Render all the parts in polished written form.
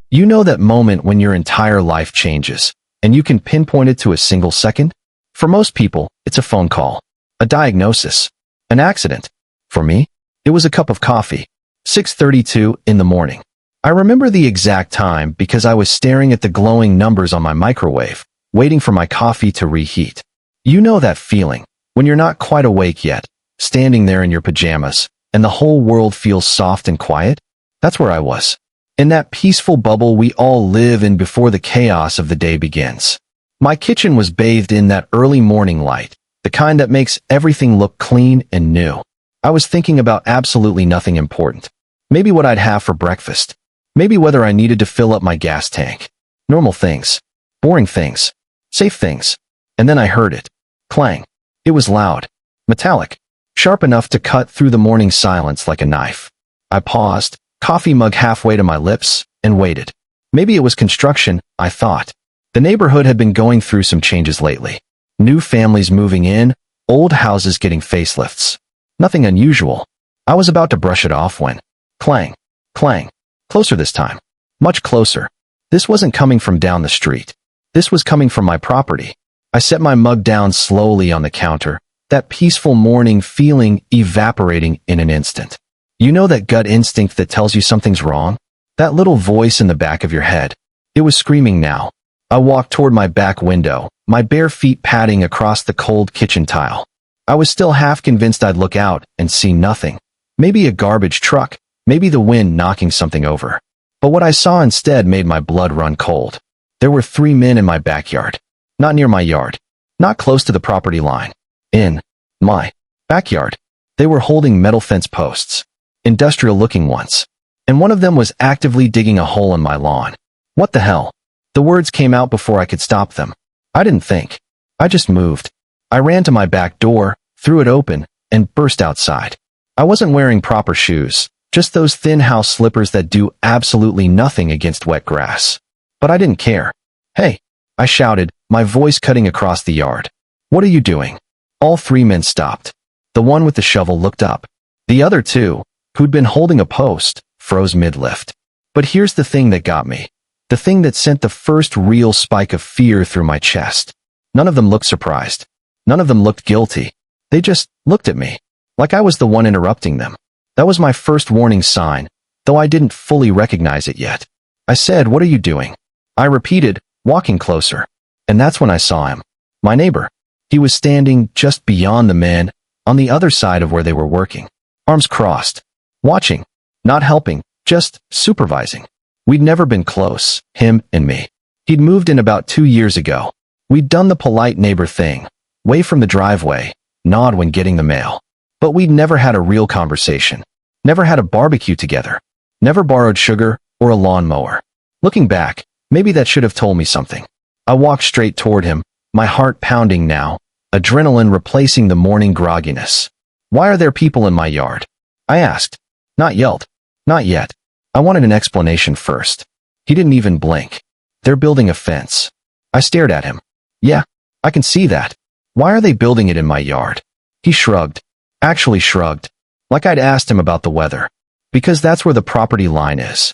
You know that moment when your entire life changes, and you can pinpoint it to a single second? For most people, it's a phone call, a diagnosis, an accident. For me, it was a cup of coffee, 6:32 in the morning. I remember the exact time because I was staring at the glowing numbers on my microwave, waiting for my coffee to reheat. You know that feeling, when you're not quite awake yet, standing there in your pajamas, and the whole world feels soft and quiet? That's where I was. In that peaceful bubble we all live in before the chaos of the day begins. My kitchen was bathed in that early morning light, the kind that makes everything look clean and new. I was thinking about absolutely nothing important. Maybe what I'd have for breakfast. Maybe whether I needed to fill up my gas tank. Normal things. Boring things. Safe things. And then I heard it. Clang. It was loud. Metallic. Sharp enough to cut through the morning silence like a knife. I paused, coffee mug halfway to my lips, and waited. Maybe it was construction, I thought. The neighborhood had been going through some changes lately. New families moving in, old houses getting facelifts. Nothing unusual. I was about to brush it off when, clang, clang, closer this time. Much closer. This wasn't coming from down the street. This was coming from my property. I set my mug down slowly on the counter, that peaceful morning feeling evaporating in an instant. You know that gut instinct that tells you something's wrong? That little voice in the back of your head. It was screaming now. I walked toward my back window, my bare feet padding across the cold kitchen tile. I was still half convinced I'd look out and see nothing. Maybe a garbage truck, maybe the wind knocking something over. But what I saw instead made my blood run cold. There were 3 men in my backyard. Not near my yard. Not close to the property line. In my backyard. They were holding metal fence posts. Industrial-looking ones. And one of them was actively digging a hole in my lawn. What the hell? The words came out before I could stop them. I didn't think. I just moved. I ran to my back door, threw it open, and burst outside. I wasn't wearing proper shoes, just those thin house slippers that do absolutely nothing against wet grass. But I didn't care. Hey, I shouted, my voice cutting across the yard. What are you doing? All 3 men stopped. The one with the shovel looked up. The other 2, who'd been holding a post, froze mid-lift. But here's the thing that got me. The thing that sent the first real spike of fear through my chest. None of them looked surprised. None of them looked guilty. They just looked at me, like I was the one interrupting them. That was my first warning sign, though I didn't fully recognize it yet. I said, "What are you doing?" I repeated, walking closer. And that's when I saw him. My neighbor. He was standing just beyond the men, on the other side of where they were working. Arms crossed. Watching. Not helping, just supervising. We'd never been close, him and me. He'd moved in about 2 years ago. We'd done the polite neighbor thing. Wave from the driveway, nod when getting the mail. But we'd never had a real conversation. Never had a barbecue together. Never borrowed sugar or a lawnmower. Looking back, maybe that should have told me something. I walked straight toward him, my heart pounding now, adrenaline replacing the morning grogginess. "Why are there people in my yard?" I asked. Not yelled. Not yet. I wanted an explanation first. He didn't even blink. "They're building a fence." I stared at him. "Yeah, I can see that. Why are they building it in my yard?" He shrugged. Actually shrugged. Like I'd asked him about the weather. "Because that's where the property line is."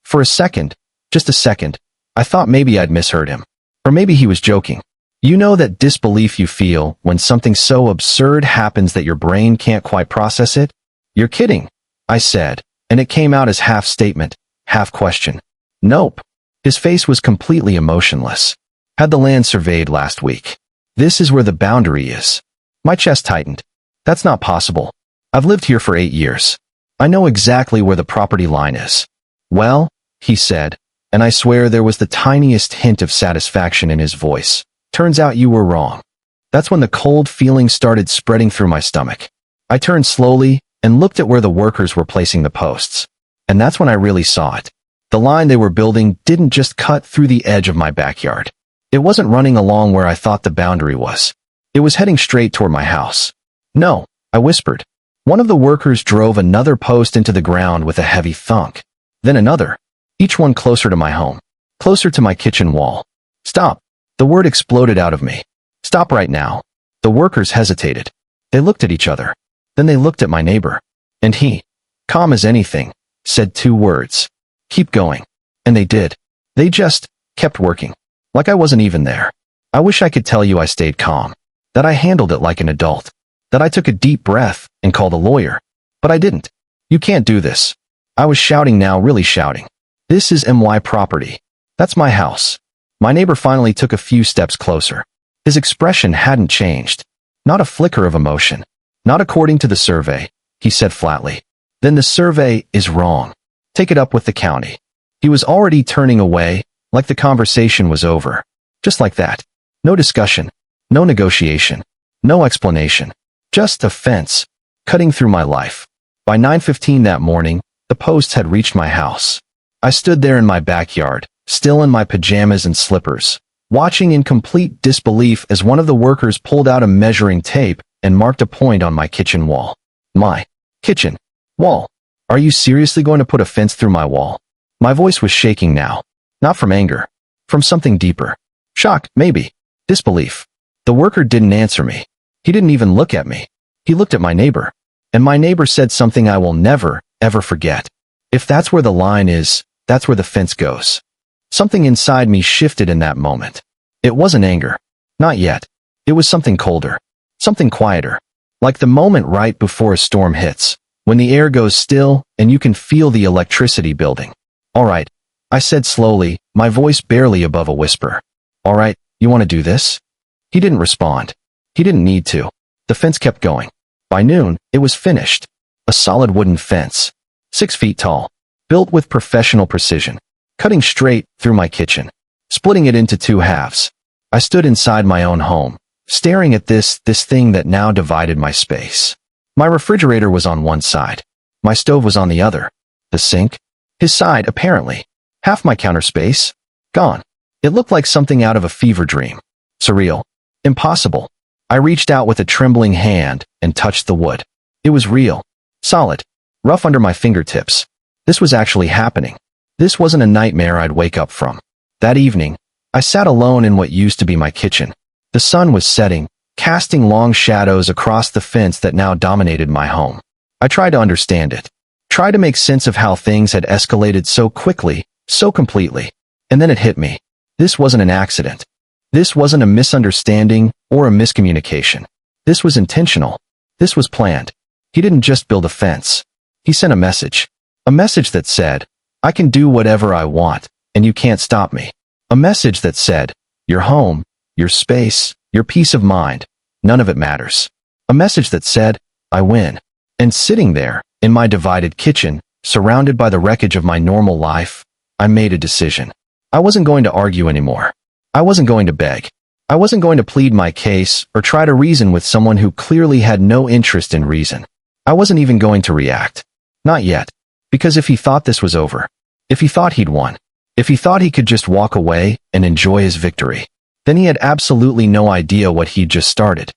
For a second, just a second, I thought maybe I'd misheard him. Or maybe he was joking. You know that disbelief you feel when something so absurd happens that your brain can't quite process it? "You're kidding," I said, and it came out as half statement, half question. "Nope." His face was completely emotionless. "Had the land surveyed last week. This is where the boundary is." My chest tightened. "That's not possible. I've lived here for 8 years. I know exactly where the property line is." "Well," he said, and I swear there was the tiniest hint of satisfaction in his voice. "Turns out you were wrong." That's when the cold feeling started spreading through my stomach. I turned slowly and looked at where the workers were placing the posts. And that's when I really saw it. The line they were building didn't just cut through the edge of my backyard. It wasn't running along where I thought the boundary was. It was heading straight toward my house. "No," I whispered. One of the workers drove another post into the ground with a heavy thunk. Then another. Each one closer to my home. Closer to my kitchen wall. "Stop." The word exploded out of me. "Stop right now." The workers hesitated. They looked at each other. Then they looked at my neighbor. And he, calm as anything, said 2 words. "Keep going." And they did. They just kept working. Like I wasn't even there. I wish I could tell you I stayed calm. That I handled it like an adult. That I took a deep breath and called a lawyer. But I didn't. You can't do this. I was shouting now, really shouting. This is my property. That's my house. My neighbor finally took a few steps closer. His expression hadn't changed. Not a flicker of emotion. Not according to the survey, he said flatly. Then the survey is wrong. Take it up with the county. He was already turning away, like the conversation was over. Just like that. No discussion. No negotiation. No explanation. Just a fence, cutting through my life. By 9:15 that morning, the post had reached my house. I stood there in my backyard, still in my pajamas and slippers, watching in complete disbelief as one of the workers pulled out a measuring tape and marked a point on my kitchen wall. My kitchen wall. Are you seriously going to put a fence through my wall? My voice was shaking now. Not from anger. From something deeper. Shock, maybe. Disbelief. The worker didn't answer me. He didn't even look at me. He looked at my neighbor. And my neighbor said something I will never, ever forget. If that's where the line is, that's where the fence goes. Something inside me shifted in that moment. It wasn't anger. Not yet. It was something colder. Something quieter. Like the moment right before a storm hits, when the air goes still and you can feel the electricity building. All right, I said slowly, my voice barely above a whisper. All right, you want to do this? He didn't respond. He didn't need to. The fence kept going. By noon, it was finished. A solid wooden fence. 6 feet tall. Built with professional precision. Cutting straight through my kitchen. Splitting it into 2 halves. I stood inside my own home, staring at this thing that now divided my space. My refrigerator was on one side. My stove was on the other. The sink? His side, apparently. Half my counter space? Gone. It looked like something out of a fever dream. Surreal. Impossible. I reached out with a trembling hand and touched the wood. It was real. Solid. Rough under my fingertips. This was actually happening. This wasn't a nightmare I'd wake up from. That evening, I sat alone in what used to be my kitchen. The sun was setting, casting long shadows across the fence that now dominated my home. I tried to understand it. Tried to make sense of how things had escalated so quickly, so completely. And then it hit me. This wasn't an accident. This wasn't a misunderstanding or a miscommunication. This was intentional. This was planned. He didn't just build a fence. He sent a message. A message that said, I can do whatever I want, and you can't stop me. A message that said, your home, your space, your peace of mind, none of it matters. A message that said, I win. And sitting there, in my divided kitchen, surrounded by the wreckage of my normal life, I made a decision. I wasn't going to argue anymore. I wasn't going to beg. I wasn't going to plead my case or try to reason with someone who clearly had no interest in reason. I wasn't even going to react. Not yet. Because if he thought this was over, if he thought he'd won, if he thought he could just walk away and enjoy his victory, then he had absolutely no idea what he'd just started.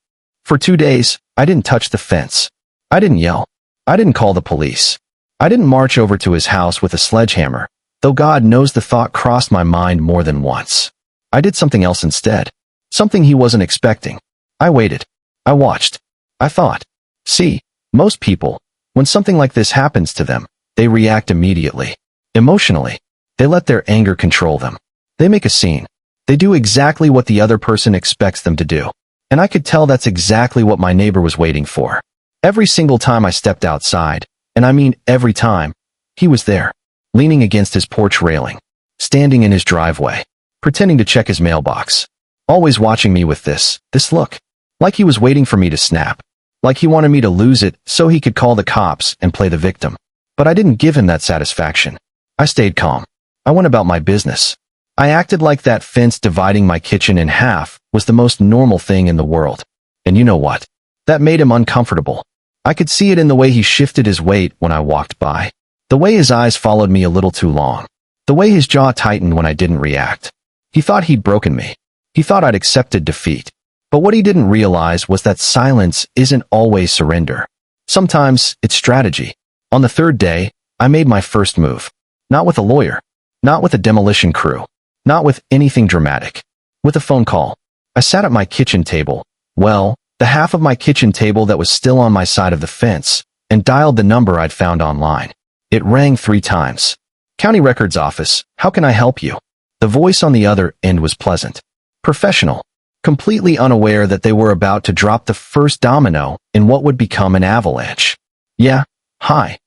For 2 days, I didn't touch the fence. I didn't yell. I didn't call the police. I didn't march over to his house with a sledgehammer, though God knows the thought crossed my mind more than once. I did something else instead. Something he wasn't expecting. I waited. I watched. I thought. See, most people, when something like this happens to them, they react immediately. Emotionally. They let their anger control them. They make a scene. They do exactly what the other person expects them to do. And I could tell that's exactly what my neighbor was waiting for. Every single time I stepped outside, and I mean every time, he was there, leaning against his porch railing, standing in his driveway, pretending to check his mailbox, always watching me with this look, like he was waiting for me to snap, like he wanted me to lose it so he could call the cops and play the victim. But I didn't give him that satisfaction. I stayed calm. I went about my business. I acted like that fence dividing my kitchen in half was the most normal thing in the world. And you know what? That made him uncomfortable. I could see it in the way he shifted his weight when I walked by, the way his eyes followed me a little too long, the way his jaw tightened when I didn't react. He thought he'd broken me. He thought I'd accepted defeat. But what he didn't realize was that silence isn't always surrender. Sometimes it's strategy. On the 3rd day, I made my first move. Not with a lawyer. Not with a demolition crew. Not with anything dramatic. With a phone call. I sat at my kitchen table, well, the half of my kitchen table that was still on my side of the fence, and dialed the number I'd found online. It rang 3 times. County Records Office, how can I help you? The voice on the other end was pleasant, professional, completely unaware that they were about to drop the first domino in what would become an avalanche. Yeah, hi,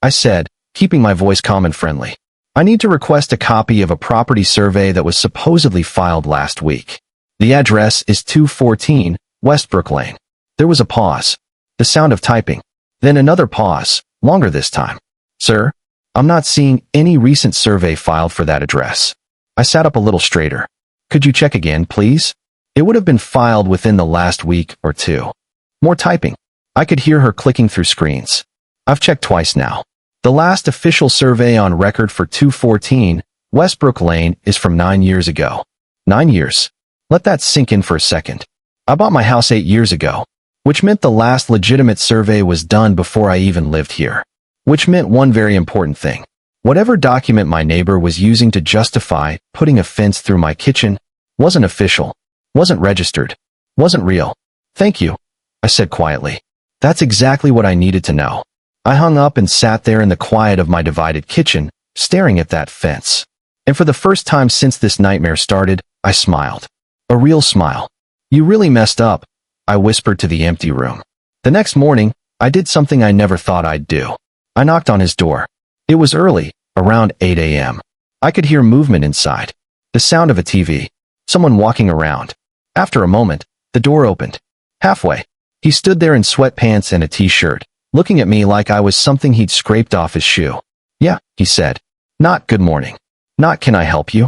I said, keeping my voice calm and friendly. I need to request a copy of a property survey that was supposedly filed last week. The address is 214 Westbrook Lane. There was a pause, the sound of typing, then another pause, longer this time. Sir, I'm not seeing any recent survey filed for that address. I sat up a little straighter. Could you check again, please? It would have been filed within the last week or two. More typing. I could hear her clicking through screens. I've checked twice now. The last official survey on record for 214 Westbrook Lane is from 9 years ago. 9 years. Let that sink in for a second. I bought my house 8 years ago, which meant the last legitimate survey was done before I even lived here. Which meant one very important thing. Whatever document my neighbor was using to justify putting a fence through my kitchen wasn't official, wasn't registered, wasn't real. Thank you, I said quietly. That's exactly what I needed to know. I hung up and sat there in the quiet of my divided kitchen, staring at that fence. And for the first time since this nightmare started, I smiled. A real smile. You really messed up, I whispered to the empty room. The next morning, I did something I never thought I'd do. I knocked on his door. It was early, around 8 a.m. I could hear movement inside. The sound of a TV. Someone walking around. After a moment, the door opened. Halfway, he stood there in sweatpants and a t-shirt, looking at me like I was something he'd scraped off his shoe. Yeah, he said. Not good morning. Not can I help you?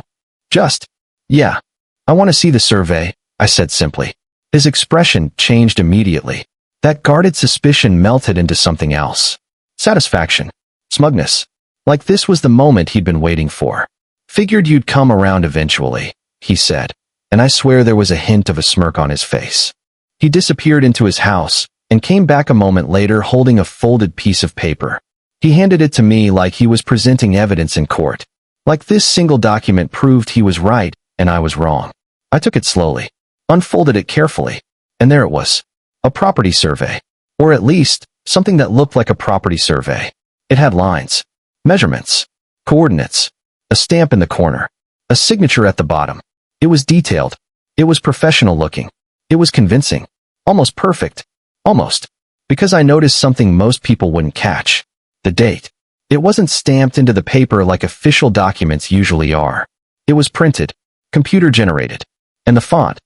Just, yeah. I want to see the survey, I said simply. His expression changed immediately. That guarded suspicion melted into something else. Satisfaction. Smugness. Like this was the moment he'd been waiting for. Figured you'd come around eventually, he said. And I swear there was a hint of a smirk on his face. He disappeared into his house and came back a moment later holding a folded piece of paper. He handed it to me like he was presenting evidence in court. Like this single document proved he was right and I was wrong. I took it slowly, unfolded it carefully, and there it was. A property survey. Or at least, something that looked like a property survey. It had lines, measurements, coordinates, a stamp in the corner, a signature at the bottom. It was detailed. It was professional looking. It was convincing. Almost perfect. Almost. Because I noticed something most people wouldn't catch. The date. It wasn't stamped into the paper like official documents usually are. It was printed, computer generated. And the font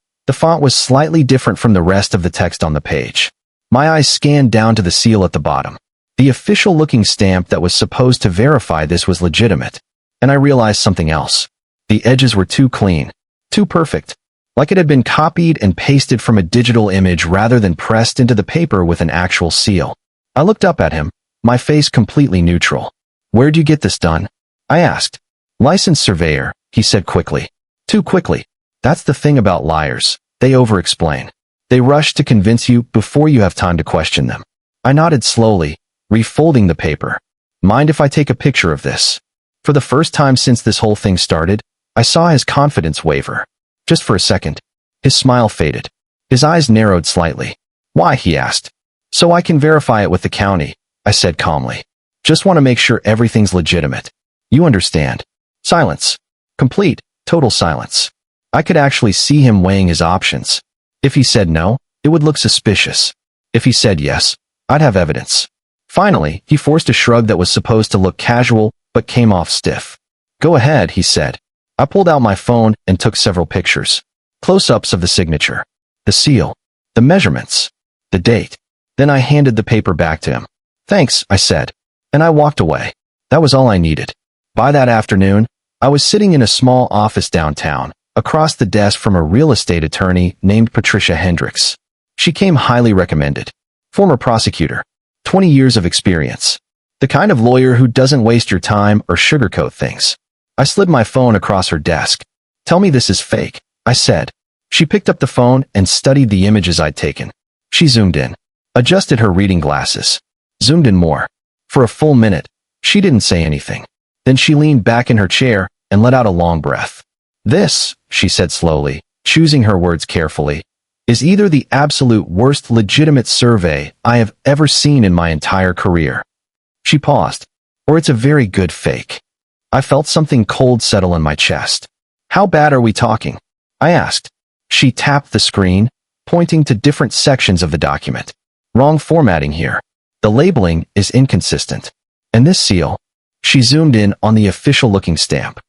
was slightly different from the rest of the text on the page. My eyes scanned down to the seal at the bottom. The official-looking stamp that was supposed to verify this was legitimate. And I realized something else. The edges were too clean, too perfect, like it had been copied and pasted from a digital image rather than pressed into the paper with an actual seal. I looked up at him, my face completely neutral. Where'd you get this done? I asked. Licensed surveyor, he said quickly. Too quickly. That's the thing about liars. They over-explain. They rush to convince you before you have time to question them. I nodded slowly, refolding the paper. Mind if I take a picture of this? For the first time since this whole thing started, I saw his confidence waver. Just for a second. His smile faded. His eyes narrowed slightly. Why, he asked. So I can verify it with the county, I said calmly. Just want to make sure everything's legitimate. You understand. Silence. Complete, total silence. I could actually see him weighing his options. If he said no, it would look suspicious. If he said yes, I'd have evidence. Finally, he forced a shrug that was supposed to look casual, but came off stiff. Go ahead, he said. I pulled out my phone and took several pictures. Close-ups of the signature, the seal, the measurements, the date. Then I handed the paper back to him. Thanks, I said. And I walked away. That was all I needed. By that afternoon, I was sitting in a small office downtown, across the desk from a real estate attorney named Patricia Hendricks. She came highly recommended. Former prosecutor. 20 years of experience. The kind of lawyer who doesn't waste your time or sugarcoat things. I slid my phone across her desk. Tell me this is fake, I said. She picked up the phone and studied the images I'd taken. She zoomed in. Adjusted her reading glasses. Zoomed in more. For a full minute, she didn't say anything. Then she leaned back in her chair and let out a long breath. This, she said slowly, choosing her words carefully, is either the absolute worst legitimate survey I have ever seen in my entire career. She paused. Or it's a very good fake. I felt something cold settle in my chest. How bad are we talking? I asked. She tapped the screen, pointing to different sections of the document. Wrong formatting here. The labeling is inconsistent. And this seal? She zoomed in on the official-looking stamp.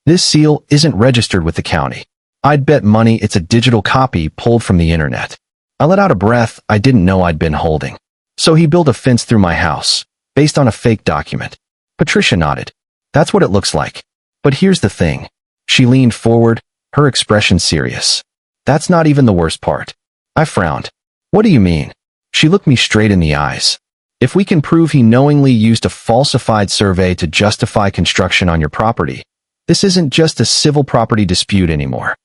This seal isn't registered with the county. I'd bet money it's a digital copy pulled from the internet. I let out a breath I didn't know I'd been holding. So he built a fence through my house, based on a fake document. Patricia nodded. That's what it looks like. But here's the thing. She leaned forward, her expression serious. That's not even the worst part. I frowned. What do you mean? She looked me straight in the eyes. If we can prove he knowingly used a falsified survey to justify construction on your property, this isn't just a civil property dispute anymore.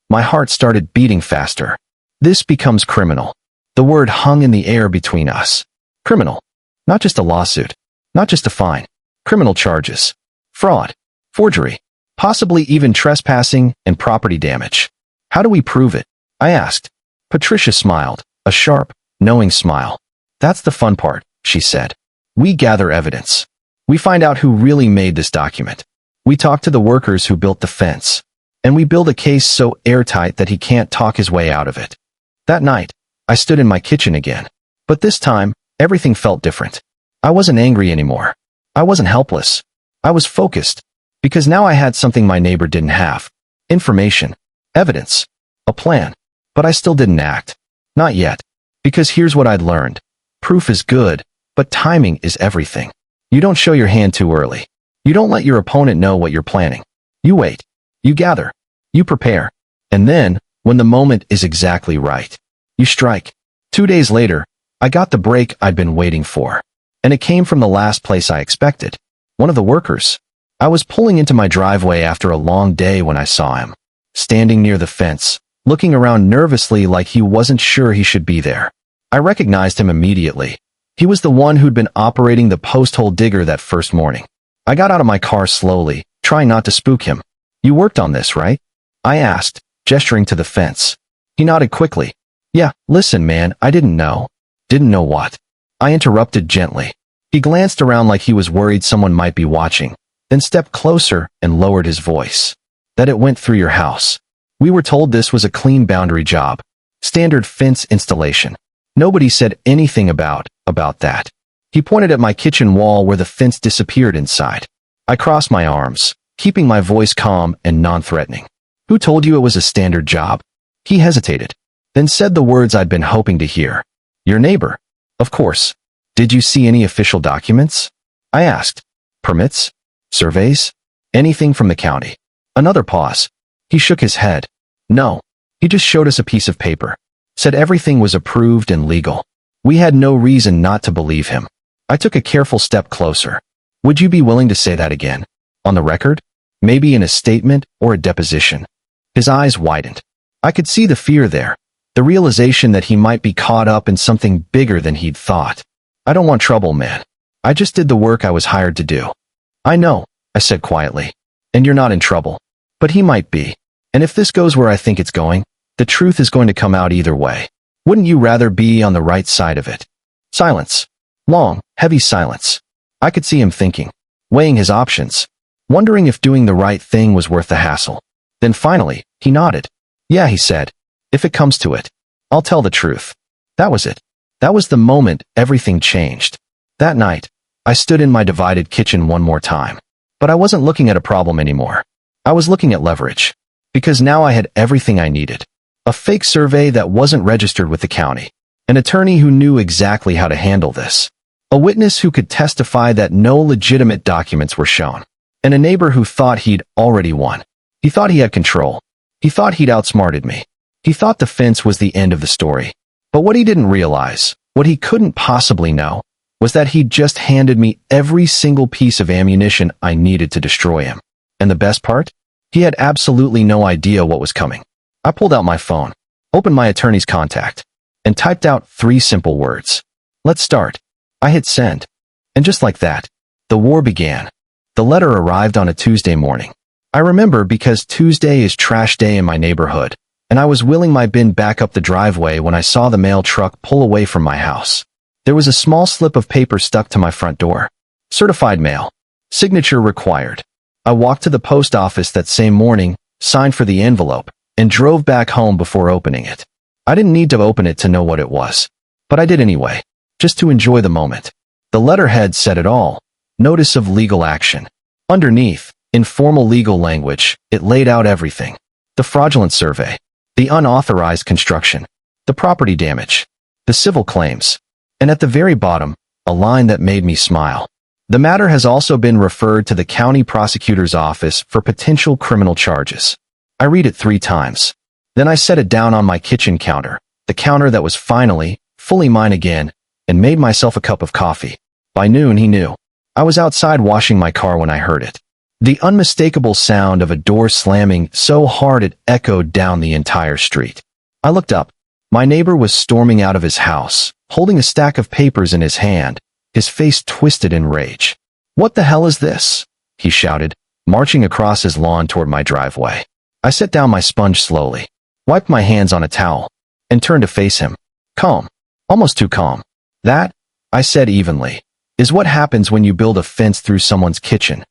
My heart started beating faster. This becomes criminal. The word hung in the air between us. Criminal. Not just a lawsuit. Not just a fine. Criminal charges. Fraud. Forgery. Possibly even trespassing and property damage. How do we prove it? I asked. Patricia smiled, a sharp, knowing smile. That's the fun part, she said. We gather evidence. We find out who really made this document. We talk to the workers who built the fence. And we build a case so airtight that he can't talk his way out of it. That night, I stood in my kitchen again. But this time, everything felt different. I wasn't angry anymore. I wasn't helpless. I was focused. Because now I had something my neighbor didn't have. Information. Evidence. A plan. But I still didn't act. Not yet. Because here's what I'd learned. Proof is good, but timing is everything. You don't show your hand too early. You don't let your opponent know what you're planning. You wait. You gather. You prepare. And then, when the moment is exactly right, you strike. 2 days later, I got the break I'd been waiting for. And it came from the last place I expected. One of the workers. I was pulling into my driveway after a long day when I saw him. Standing near the fence, looking around nervously like he wasn't sure he should be there. I recognized him immediately. He was the one who'd been operating the post-hole digger that first morning. I got out of my car slowly, trying not to spook him. You worked on this, right? I asked, gesturing to the fence. He nodded quickly. Yeah, listen, man, I didn't know. Didn't know what? I interrupted gently. He glanced around like he was worried someone might be watching, then stepped closer and lowered his voice. That it went through your house. We were told this was a clean boundary job. Standard fence installation. Nobody said anything about that. He pointed at my kitchen wall where the fence disappeared inside. I crossed my arms, keeping my voice calm and non-threatening. Who told you it was a standard job? He hesitated, then said the words I'd been hoping to hear. Your neighbor. Of course. Did you see any official documents? I asked. Permits? Surveys? Anything from the county? Another pause. He shook his head. No. He just showed us a piece of paper. Said everything was approved and legal. We had no reason not to believe him. I took a careful step closer. Would you be willing to say that again? On the record? Maybe in a statement or a deposition? His eyes widened. I could see the fear there. The realization that he might be caught up in something bigger than he'd thought. I don't want trouble, man. I just did the work I was hired to do. I know, I said quietly. And you're not in trouble. But he might be. And if this goes where I think it's going, the truth is going to come out either way. Wouldn't you rather be on the right side of it? Silence. Long, heavy silence. I could see him thinking, weighing his options, wondering if doing the right thing was worth the hassle. Then finally, he nodded. Yeah, he said. If it comes to it, I'll tell the truth. That was it. That was the moment everything changed. That night, I stood in my divided kitchen one more time. But I wasn't looking at a problem anymore. I was looking at leverage. Because now I had everything I needed. A fake survey that wasn't registered with the county. An attorney who knew exactly how to handle this. A witness who could testify that no legitimate documents were shown. And a neighbor who thought he'd already won. He thought he had control. He thought he'd outsmarted me. He thought the fence was the end of the story. But what he didn't realize, what he couldn't possibly know, was that he'd just handed me every single piece of ammunition I needed to destroy him. And the best part? He had absolutely no idea what was coming. I pulled out my phone, opened my attorney's contact, and typed out 3 simple words. Let's start. I hit send. And just like that, the war began. The letter arrived on a Tuesday morning. I remember because Tuesday is trash day in my neighborhood, and I was wheeling my bin back up the driveway when I saw the mail truck pull away from my house. There was a small slip of paper stuck to my front door. Certified mail. Signature required. I walked to the post office that same morning, signed for the envelope, and drove back home before opening it. I didn't need to open it to know what it was, but I did anyway, just to enjoy the moment. The letterhead said it all. Notice of legal action. Underneath, in formal legal language, it laid out everything. The fraudulent survey, the unauthorized construction, the property damage, the civil claims, and at the very bottom, a line that made me smile. The matter has also been referred to the county prosecutor's office for potential criminal charges. I read it 3 times. Then I set it down on my kitchen counter, the counter that was finally, fully mine again, and made myself a cup of coffee. By noon, he knew. I was outside washing my car when I heard it. The unmistakable sound of a door slamming so hard it echoed down the entire street. I looked up. My neighbor was storming out of his house, holding a stack of papers in his hand, his face twisted in rage. "What the hell is this?" he shouted, marching across his lawn toward my driveway. I set down my sponge slowly, wiped my hands on a towel, and turned to face him. Calm. Almost too calm. "That," I said evenly, "is what happens when you build a fence through someone's kitchen."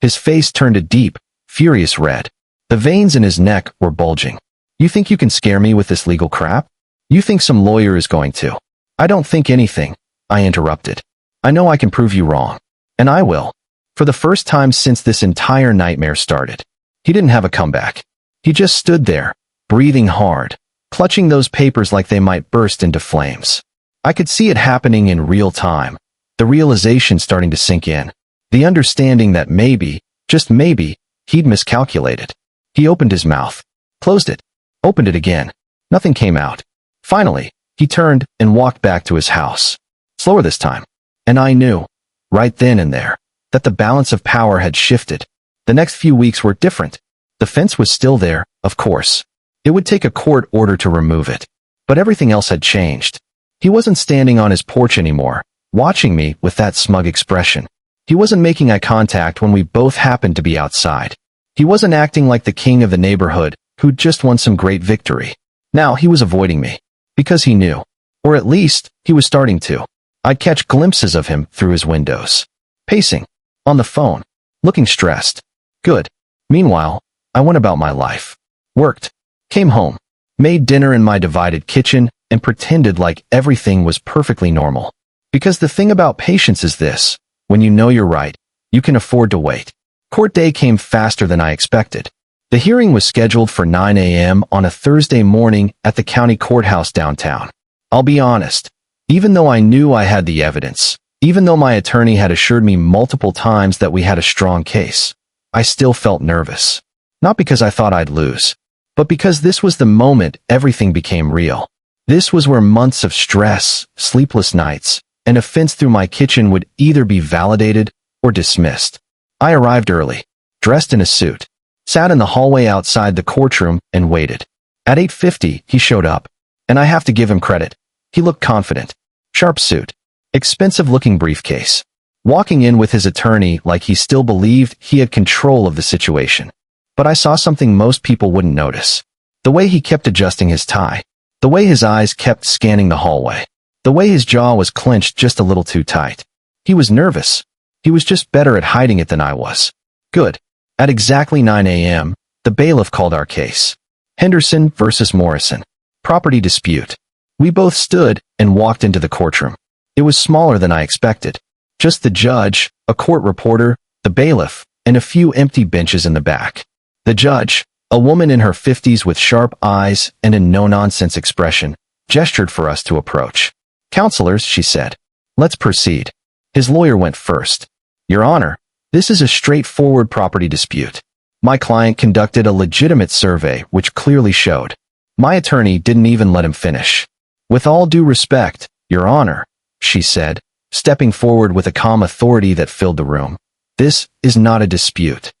His face turned a deep, furious red. The veins in his neck were bulging. "You think you can scare me with this legal crap? You think some lawyer is going to?" "I don't think anything," I interrupted. "I know I can prove you wrong. And I will." For the first time since this entire nightmare started. He didn't have a comeback. He just stood there, breathing hard, clutching those papers like they might burst into flames. I could see it happening in real time, the realization starting to sink in, the understanding that maybe, just maybe, he'd miscalculated. He opened his mouth, closed it, opened it again. Nothing came out. Finally, he turned and walked back to his house. Slower this time. And I knew, right then and there, that the balance of power had shifted. The next few weeks were different. The fence was still there, of course. It would take a court order to remove it. But everything else had changed. He wasn't standing on his porch anymore, watching me with that smug expression. He wasn't making eye contact when we both happened to be outside. He wasn't acting like the king of the neighborhood who'd just won some great victory. Now he was avoiding me. Because he knew. Or at least, he was starting to. I'd catch glimpses of him through his windows. Pacing. On the phone. Looking stressed. Good. Meanwhile, I went about my life. Worked. Came home. Made dinner in my divided kitchen and pretended like everything was perfectly normal. Because the thing about patience is this. When you know you're right, you can afford to wait. Court day came faster than I expected. The hearing was scheduled for 9 a.m. on a Thursday morning at the county courthouse downtown. I'll be honest. Even though I knew I had the evidence, even though my attorney had assured me multiple times that we had a strong case, I still felt nervous. Not because I thought I'd lose, but because this was the moment everything became real. This was where months of stress, sleepless nights, and a fence through my kitchen would either be validated or dismissed. I arrived early, dressed in a suit, sat in the hallway outside the courtroom and waited. At 8:50, he showed up, and I have to give him credit. He looked confident. Sharp suit. Expensive-looking briefcase. Walking in with his attorney like he still believed he had control of the situation. But I saw something most people wouldn't notice. The way he kept adjusting his tie. The way his eyes kept scanning the hallway. The way his jaw was clenched just a little too tight. He was nervous. He was just better at hiding it than I was. Good. At exactly 9 a.m., the bailiff called our case. Henderson versus Morrison. Property dispute. We both stood and walked into the courtroom. It was smaller than I expected. Just the judge, a court reporter, the bailiff, and a few empty benches in the back. The judge, a woman in her 50s with sharp eyes and a no-nonsense expression, gestured for us to approach. "Counselors," she said. "Let's proceed." His lawyer went first. "Your Honor, this is a straightforward property dispute. My client conducted a legitimate survey which clearly showed." My attorney didn't even let him finish. "With all due respect, Your Honor," she said, stepping forward with a calm authority that filled the room. "This is not a dispute."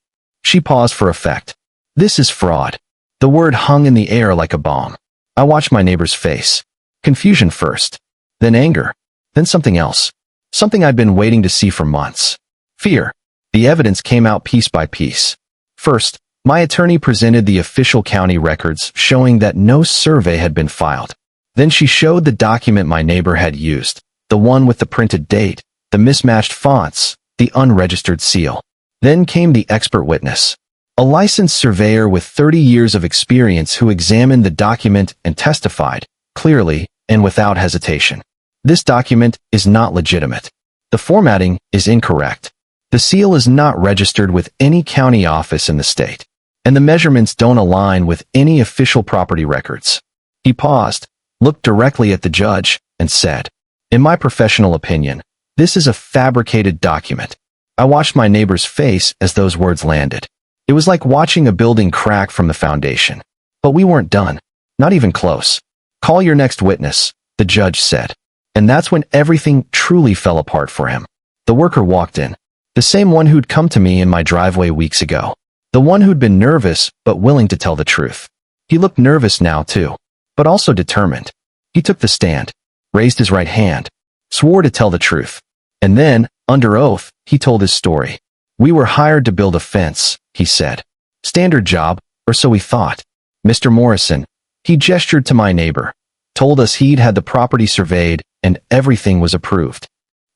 She paused for effect. "This is fraud." The word hung in the air like a bomb. I watched my neighbor's face. Confusion first, then anger, then something else. Something I'd been waiting to see for months. Fear. The evidence came out piece by piece. First, my attorney presented the official county records showing that no survey had been filed. Then she showed the document my neighbor had used, the one with the printed date, the mismatched fonts, the unregistered seal. Then came the expert witness, a licensed surveyor with 30 years of experience who examined the document and testified, clearly and without hesitation. This document is not legitimate. The formatting is incorrect. The seal is not registered with any county office in the state, and the measurements don't align with any official property records. He paused, looked directly at the judge, and said, "In my professional opinion, this is a fabricated document." I watched my neighbor's face as those words landed. It was like watching a building crack from the foundation. But we weren't done. Not even close. "Call your next witness," the judge said. And that's when everything truly fell apart for him. The worker walked in. The same one who'd come to me in my driveway weeks ago. The one who'd been nervous but willing to tell the truth. He looked nervous now too, but also determined. He took the stand, raised his right hand, swore to tell the truth. And then, under oath, he told his story. "We were hired to build a fence," he said. "Standard job, or so we thought. Mr. Morrison," he gestured to my neighbor, "told us he'd had the property surveyed and everything was approved."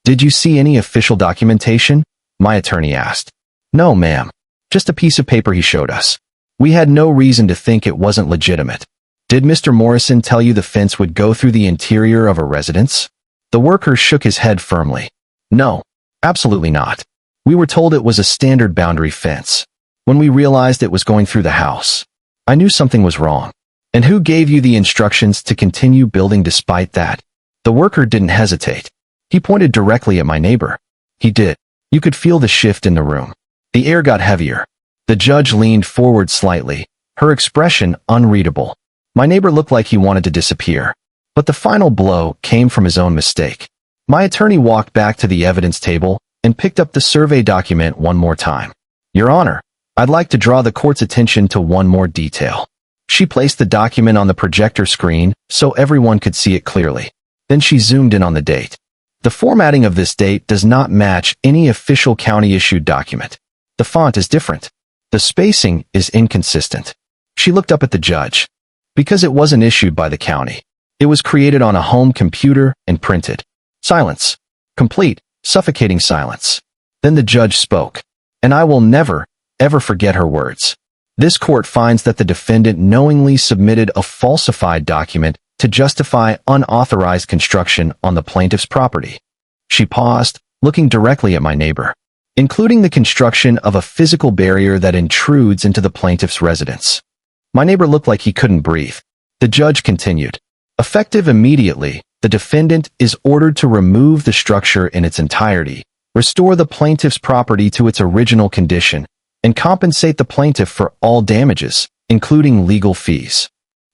"Did you see any official documentation?" my attorney asked. "No, ma'am. Just a piece of paper he showed us. We had no reason to think it wasn't legitimate." "Did Mr. Morrison tell you the fence would go through the interior of a residence?" The worker shook his head firmly. "No, absolutely not. We were told it was a standard boundary fence. When we realized it was going through the house, I knew something was wrong." "And who gave you the instructions to continue building despite that?" The worker didn't hesitate. He pointed directly at my neighbor. "He did." You could feel the shift in the room. The air got heavier. The judge leaned forward slightly, her expression unreadable. My neighbor looked like he wanted to disappear. But the final blow came from his own mistake. My attorney walked back to the evidence table and picked up the survey document one more time. "Your Honor, I'd like to draw the court's attention to one more detail." She placed the document on the projector screen so everyone could see it clearly. Then she zoomed in on the date. "The formatting of this date does not match any official county-issued document. The font is different. The spacing is inconsistent." She looked up at the judge. "Because it wasn't issued by the county. It was created on a home computer and printed." Silence. Complete, suffocating silence. Then the judge spoke. And I will never, ever forget her words. "This court finds that the defendant knowingly submitted a falsified document to justify unauthorized construction on the plaintiff's property." She paused, looking directly at my neighbor. "Including the construction of a physical barrier that intrudes into the plaintiff's residence." My neighbor looked like he couldn't breathe. The judge continued. "Effective immediately, the defendant is ordered to remove the structure in its entirety, restore the plaintiff's property to its original condition, and compensate the plaintiff for all damages, including legal fees."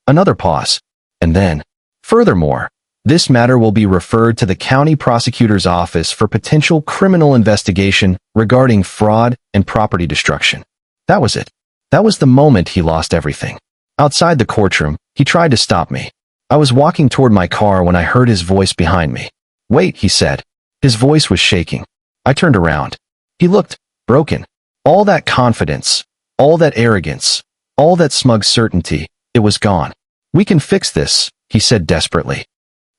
Another pause. And then, "Furthermore, this matter will be referred to the county prosecutor's office for potential criminal investigation regarding fraud and property destruction." That was it. That was the moment he lost everything. Outside the courtroom, he tried to stop me. I was walking toward my car when I heard his voice behind me. "Wait," he said. His voice was shaking. I turned around. He looked broken. All that confidence, all that arrogance, all that smug certainty, it was gone. "We can fix this," he said desperately.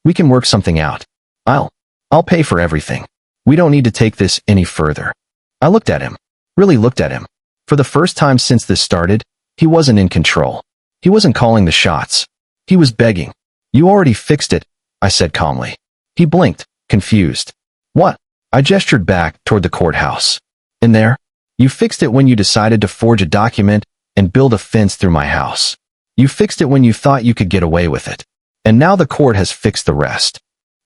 "We can work something out. I'll pay for everything. We don't need to take this any further." I looked at him. Really looked at him. For the first time since this started, he wasn't in control. He wasn't calling the shots. He was begging. "You already fixed it," I said calmly. He blinked, confused. "What?" I gestured back toward the courthouse. "In there? You fixed it when you decided to forge a document and build a fence through my house. You fixed it when you thought you could get away with it. And now the court has fixed the rest."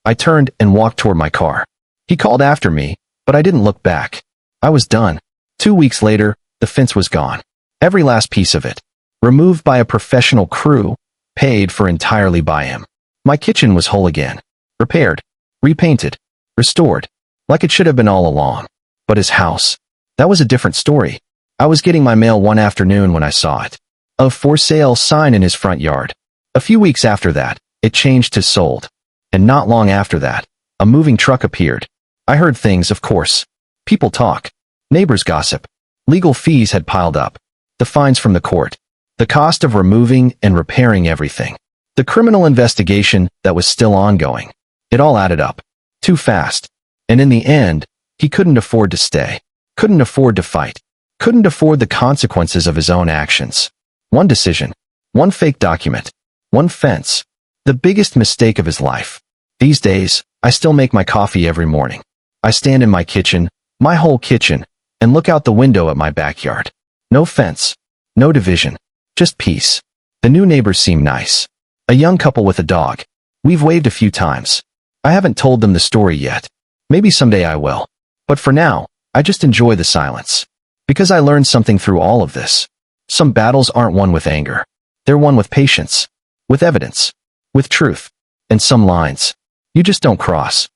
I turned and walked toward my car. He called after me, but I didn't look back. I was done. 2 weeks later, the fence was gone. Every last piece of it. Removed by a professional crew, paid for entirely by him. My kitchen was whole again. Repaired. Repainted. Restored. Like it should have been all along. But his house. That was a different story. I was getting my mail one afternoon when I saw it. A "for sale" sign in his front yard. A few weeks after that, it changed to "sold." And not long after that, a moving truck appeared. I heard things, of course. People talk. Neighbors gossip. Legal fees had piled up. The fines from the court. The cost of removing and repairing everything. The criminal investigation that was still ongoing. It all added up. Too fast. And in the end, he couldn't afford to stay. Couldn't afford to fight. Couldn't afford the consequences of his own actions. One decision. One fake document. One fence. The biggest mistake of his life. These days, I still make my coffee every morning. I stand in my kitchen, my whole kitchen, and look out the window at my backyard. No fence. No division. Just peace. The new neighbors seem nice. A young couple with a dog. We've waved a few times. I haven't told them the story yet. Maybe someday I will. But for now, I just enjoy the silence. Because I learned something through all of this. Some battles aren't won with anger. They're won with patience. With evidence. With truth. And some lines. You just don't cross.